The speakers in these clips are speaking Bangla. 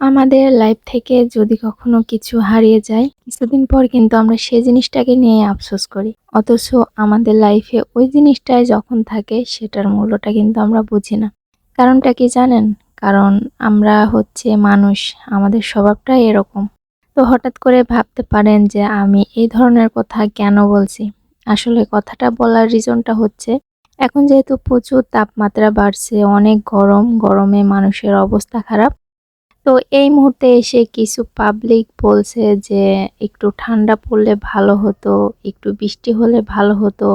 আমাদের লাইফ থেকে যদি কখনো কিছু হারিয়ে যায়, কিছুদিন পর কিন্তু আমরা সেই জিনিসটাকে নিয়ে আফসোস করি। অথচ আমাদের লাইফে ওই জিনিসটাই যখন থাকে সেটার মূল্যটা কিন্তু আমরা বুঝি না। কারণটা কি জানেন? কারণ আমরা হচ্ছে মানুষ, আমাদের স্বভাবটাই এরকম। তো হঠাৎ করে ভাবতে পারেন যে আমি এই ধরনের কথা কেন বলছি? আসলে কথাটা বলার রিজনটা হচ্ছে এখন যেহেতু প্রচুর তাপমাত্রা বাড়ছে, অনেক গরম, গরমে মানুষের অবস্থা খারাপ। তো এই মুহূর্তে এসে কিছু পাবলিক বলছে যে একটু ঠান্ডা পড়লে ভালো হতো, একটু বৃষ্টি হলে ভালো হতো।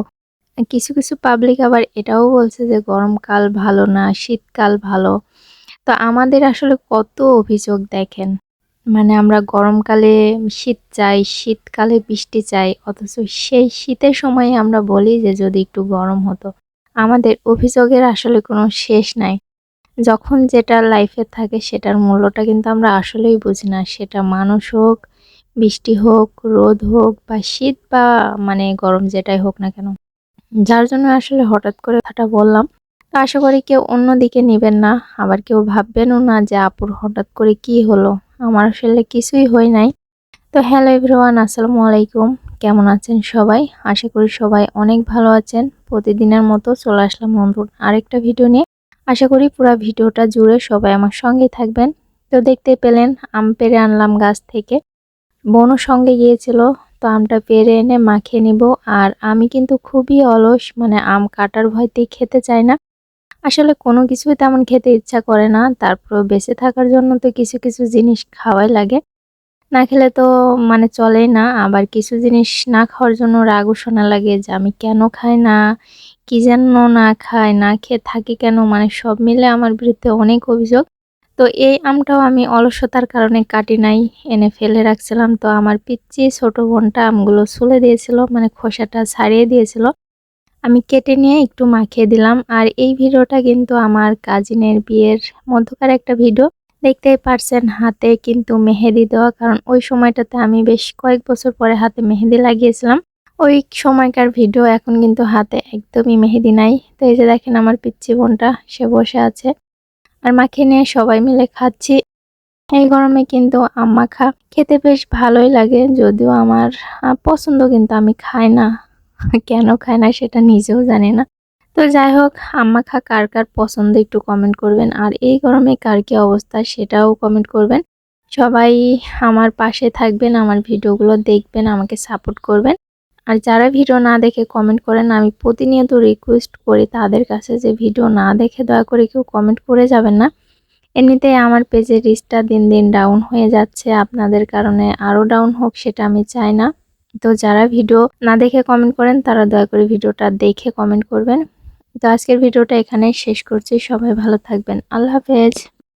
কিছু পাবলিক আবার এটাও বলছে যে গরমকাল ভালো না, শীতকাল ভালো। তো আমাদের আসলে কত অভিযোগ দেখেন। মানে আমরা গরমকালে শীত চাই, শীতকালে বৃষ্টি চাই। অথচ সেই শীতের সময়ে আমরা বলি যে যদি একটু গরম হতো। আমাদের অভিযোগের আসলে কোনো শেষ নাই। যখন যেটা লাইফে থাকে সেটার মূল্যটা কিন্তু আমরা আসলেই বুঝি না। সেটা মানুষ হোক, বৃষ্টি হোক, রোদ হোক বা শীত বা মানে গরম যেটাই হোক না কেন। যার জন্য আসলে হঠাৎ করে কথাটা বললাম। তো আশা করি কেউ অন্যদিকে নিবেন না। আবার কেউ ভাববেনও না যে আপুর হঠাৎ করে কি হলো? আমার আসলে কিছুই হয় নাই। তো হ্যালো এভরিওয়ান, আসসালামু আলাইকুম। কেমন আছেন সবাই? আশা করি সবাই অনেক ভালো আছেন। প্রতিদিনের মতো চলে আসলাম নতুন আরেকটা ভিডিও নিয়ে। আশা করি পুরা ভিডিওটা জুড়ে সবাই আমার সঙ্গেই থাকবেন। তো দেখতে পেলেন আম পেড়ে আনলাম গাছ থেকে। বোনও সঙ্গে গিয়েছিল। তো আমটা পেড়ে এনে মাখিয়ে নিব। আর আমি কিন্তু খুবই অলস, মানে আম কাটার ভয়তেই খেতে চাই না। আসলে কোনো কিছুই তেমন খেতে ইচ্ছা করে না। তারপরেও বেঁচে থাকার জন্য তো কিছু জিনিস খাওয়াই লাগে। না খেলে তো মানে চলেই না। আবার কিছু জিনিস না খাওয়ার জন্য রাগও শোনা লাগে যে আমি কেন খাই না, কি যেন না খাই, না খেয়ে থাকি কেন? মানে সব মিলে আমার বিরুদ্ধে অনেক অভিযোগ। তো এই আমটাও আমি অলসতার কারণে কাটি নাই, এনে ফেলে রাখছিলাম। তো আমার পিচ্চি ছোট বোনটা আমগুলো ছুলে দিয়েছিল, মানে খোসাটা ছাড়িয়ে দিয়েছিল। আমি কেটে নিয়ে একটু মাখিয়ে দিলাম। আর এই ভিডিওটা কিন্তু আমার কাজিনের বিয়ের মধ্যকার একটা ভিডিও। দেখতেই পারছেন হাতে কিন্তু মেহেদি দেওয়া, কারণ ওই সময়টাতে আমি বেশ কয়েক বছর পরে হাতে মেহেদি লাগিয়েছিলাম। ওই সময়কার ভিডিও, এখন কিন্তু হাতে একদমই মেহেদি নাই। তো এই যে দেখেন আমার পিচ্চি বোনটা, সে বসে আছে আর মাখিয়ে নিয়ে সবাই মিলে খাচ্ছি। এই গরমে কিন্তু আম মাখা খেতে বেশ ভালোই লাগে, যদিও আমার পছন্দ, কিন্তু আমি খাই না। কেন খাই না সেটা নিজেও জানি না। তো যাই হোক, আম মাখা কার কার পছন্দ একটু কমেন্ট করবেন। আর এই গরমে কার কি অবস্থা সেটাও কমেন্ট করবেন। সবাই আমার পাশে থাকবেন, আমার ভিডিওগুলো দেখবেন, আমাকে সাপোর্ট করবেন। আর যারা ভিডিও না দেখে কমেন্ট করেন, আমি প্রতিনিয়ত রিকোয়েস্ট করি তাদের কাছে যে ভিডিও না দেখে দয়া করে কেউ কমেন্ট করে যাবেন না। এমনিতেই আমার পেজের রিচটা দিন দিন ডাউন হয়ে যাচ্ছে, আপনাদের কারণে আরও ডাউন হোক সেটা আমি চাই না। তো যারা ভিডিও না দেখে কমেন্ট করেন তারা দয়া করে ভিডিওটা দেখে কমেন্ট করবেন। তো আজকের ভিডিওটা এখানেই শেষ করছি। সবাই ভালো থাকবেন। আল্লাহ হাফেজ।